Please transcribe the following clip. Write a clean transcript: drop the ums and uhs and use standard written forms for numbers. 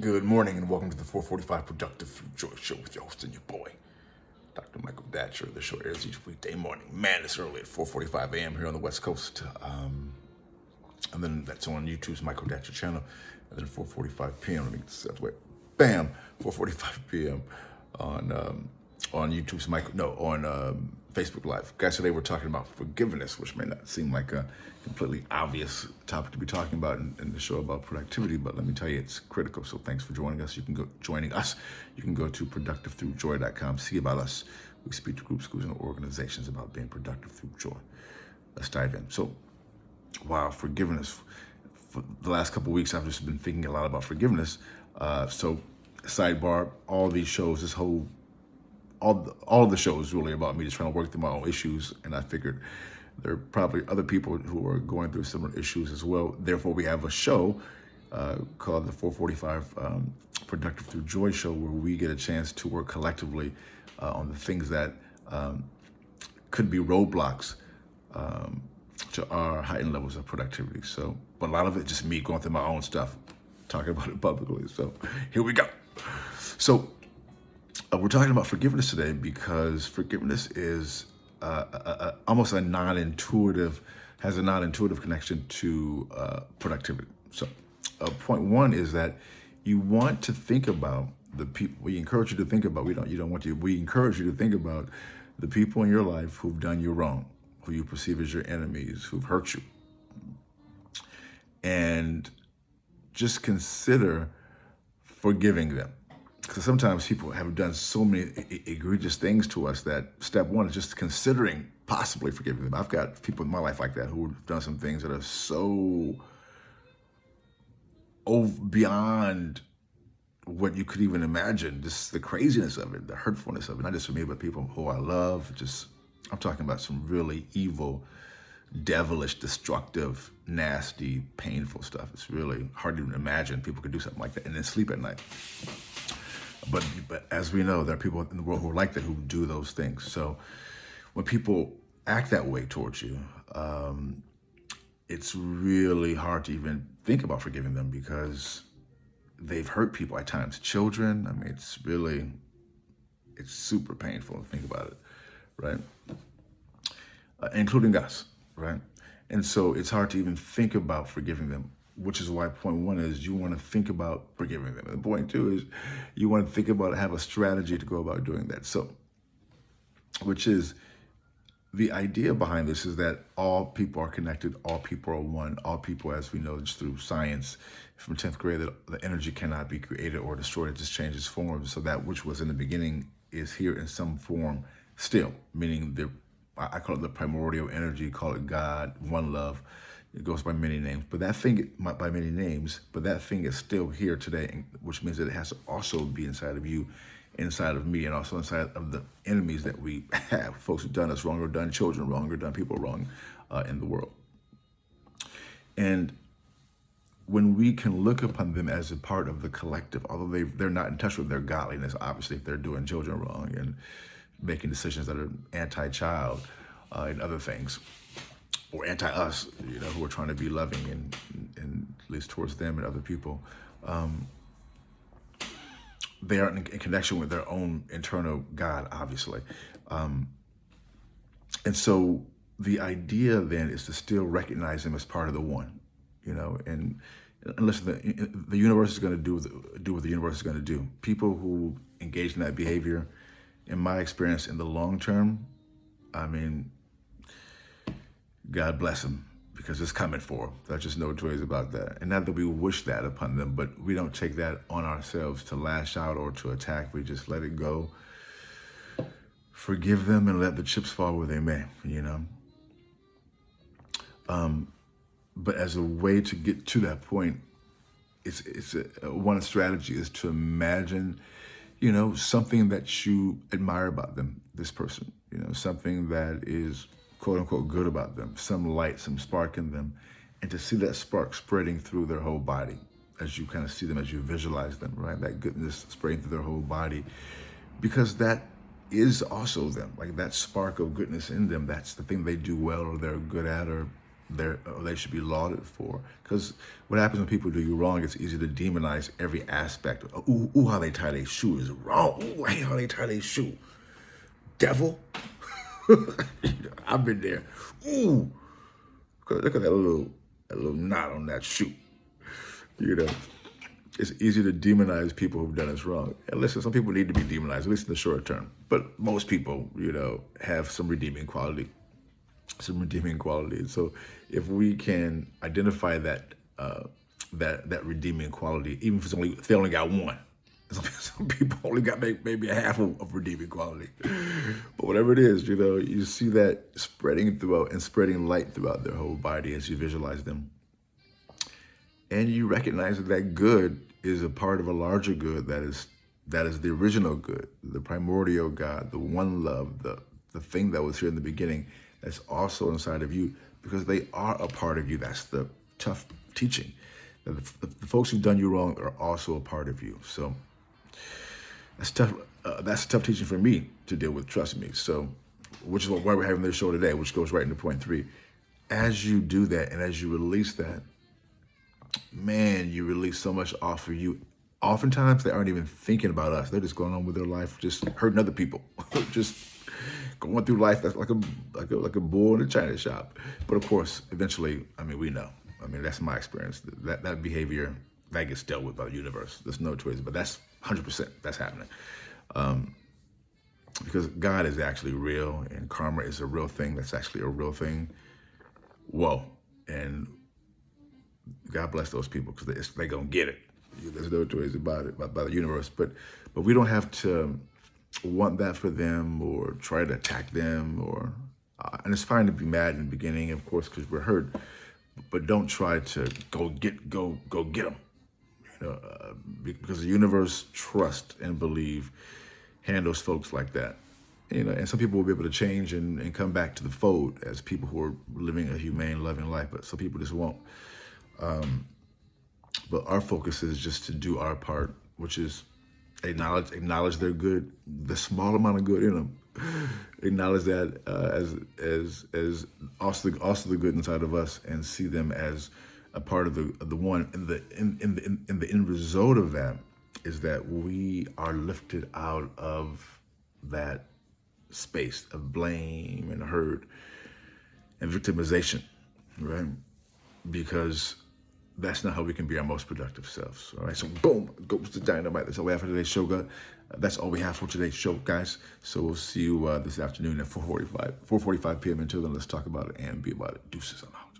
Good morning and welcome to the 445 Productive Through Joy Show with your host and your boy, Dr. Michael Datcher. The show airs each weekday morning. Man, it's early at 4:45 a.m. here on the West Coast. And then that's on YouTube's Michael Datcher channel. And then 4:45 p.m. Let me get this out the way. Bam! 4:45 p.m. on YouTube's Facebook Live. Guys, today we're talking about forgiveness, which may not seem like a completely obvious topic to be talking about in the show about productivity, but let me tell you, it's critical. So thanks for joining us. You can go to productivethroughjoy.com, see about us. We speak to groups, schools, and organizations about being productive through joy. Let's dive in. So, wow, forgiveness. For the last couple of weeks, I've just been thinking a lot about forgiveness. So, sidebar, all these shows, all of the shows really about me just trying to work through my own issues, and I figured there are probably other people who are going through similar issues as well. Therefore, we have a show called the 445 Productive Through Joy Show, where we get a chance to work collectively on the things that could be roadblocks to our heightened levels of productivity. So, but a lot of it just me going through my own stuff, talking about it publicly. So here we go. So we're talking about forgiveness today because forgiveness is almost has a non-intuitive connection to productivity. So point one is that you want to think about the people. We encourage you to think about. We encourage you to think about the people in your life who've done you wrong, who you perceive as your enemies, who've hurt you, and just consider forgiving them. Because sometimes people have done so many egregious things to us that step one is just considering possibly forgiving them. I've got people in my life like that who have done some things that are so beyond what you could even imagine. Just the craziness of it, the hurtfulness of it, not just for me, but people who I love. I'm talking about some really evil, devilish, destructive, nasty, painful stuff. It's really hard to even imagine people could do something like that and then sleep at night. But as we know, there are people in the world who are like that, who do those things. So when people act that way towards you, it's really hard to even think about forgiving them because they've hurt people at times. Children, I mean, it's super painful to think about it, right? Including us, right? And so it's hard to even think about forgiving them, which is why point one is you want to think about forgiving them. And point two is you want to think about have a strategy to go about doing that. So, which is the idea behind this is that all people are connected, all people are one, all people, as we know just through science from 10th grade, that the energy cannot be created or destroyed, it just changes form. So that which was in the beginning is here in some form still, meaning I call it the primordial energy, call it God, one love. It goes by many names, but that thing is still here today, which means that it has to also be inside of you, inside of me, and also inside of the enemies that we have, folks who've done us wrong, or done children wrong, or done people wrong in the world. And when we can look upon them as a part of the collective, although they're not in touch with their godliness, obviously, if they're doing children wrong and making decisions that are anti-child and other things, or anti-us, who are trying to be loving and at least towards them and other people, they aren't in connection with their own internal God, obviously. And so the idea then is to still recognize them as part of the one, and unless the universe is going to do what the universe is going to do. People who engage in that behavior, in my experience, in the long term, I mean, God bless them, because it's coming for them. There's just no two ways about that. And not that we wish that upon them, but we don't take that on ourselves to lash out or to attack. We just let it go, forgive them, and let the chips fall where they may, But as a way to get to that point, one strategy is to imagine, something that you admire about them, this person, something that is quote unquote good about them, some light, some spark in them, and to see that spark spreading through their whole body as you kind of see them, as you visualize them, right? That goodness spreading through their whole body, because that is also them, like that spark of goodness in them. That's the thing they do well, or they're good at, or they should be lauded for. Because what happens when people do you wrong, it's easy to demonize every aspect. Ooh, how they tie their shoe is wrong. Ooh, hey, how they tie their shoe. Devil. I've been there. Ooh, look at that little knot on that shoe. You know, it's easy to demonize people who've done us wrong. And listen, some people need to be demonized, at least in the short term. But most people, have some redeeming quality. And so if we can identify that that redeeming quality, even if they only got one. Some people only got maybe a half of redeeming quality. But whatever it is, you see that spreading throughout and spreading light throughout their whole body as you visualize them. And you recognize that good is a part of a larger good that is the original good, the primordial God, the one love, the thing that was here in the beginning that's also inside of you, because they are a part of you. That's the tough teaching. The folks who've done you wrong are also a part of you. So that's tough. That's tough teaching for me to deal with, trust me. So, which is why we're having this show today, which goes right into point 3. As you do that and as you release that, man, you release so much off of you. Oftentimes, they aren't even thinking about us. They're just going on with their life, just hurting other people, just going through life. That's like a bull in a china shop. But of course, eventually, we know. That's my experience. That behavior, that gets dealt with by the universe. There's no choice, but that's 100%. That's happening. Because God is actually real and karma is a real thing. That's actually a real thing. Whoa. And God bless those people because they're going to get it. There's no choice about it, by the universe. But we don't have to want that for them or try to attack them. And it's fine to be mad in the beginning, of course, because we're hurt. But don't try to go get them. Because the universe, trust and believe, handles folks like that. And some people will be able to change and come back to the fold as people who are living a humane, loving life, but some people just won't. But our focus is just to do our part, which is acknowledge their good, the small amount of good in them. Acknowledge that as also the good inside of us, and see them as a part of the one. And the end result of that is that we are lifted out of that space of blame and hurt and victimization, right? Because that's not how we can be our most productive selves. All right, so boom, goes the dynamite. That's all we have for today's show, guys. That's all we have for today's show, guys. So we'll see you this afternoon at 4:45 p.m. Until then, let's talk about it and be about it. Deuces, I'm out.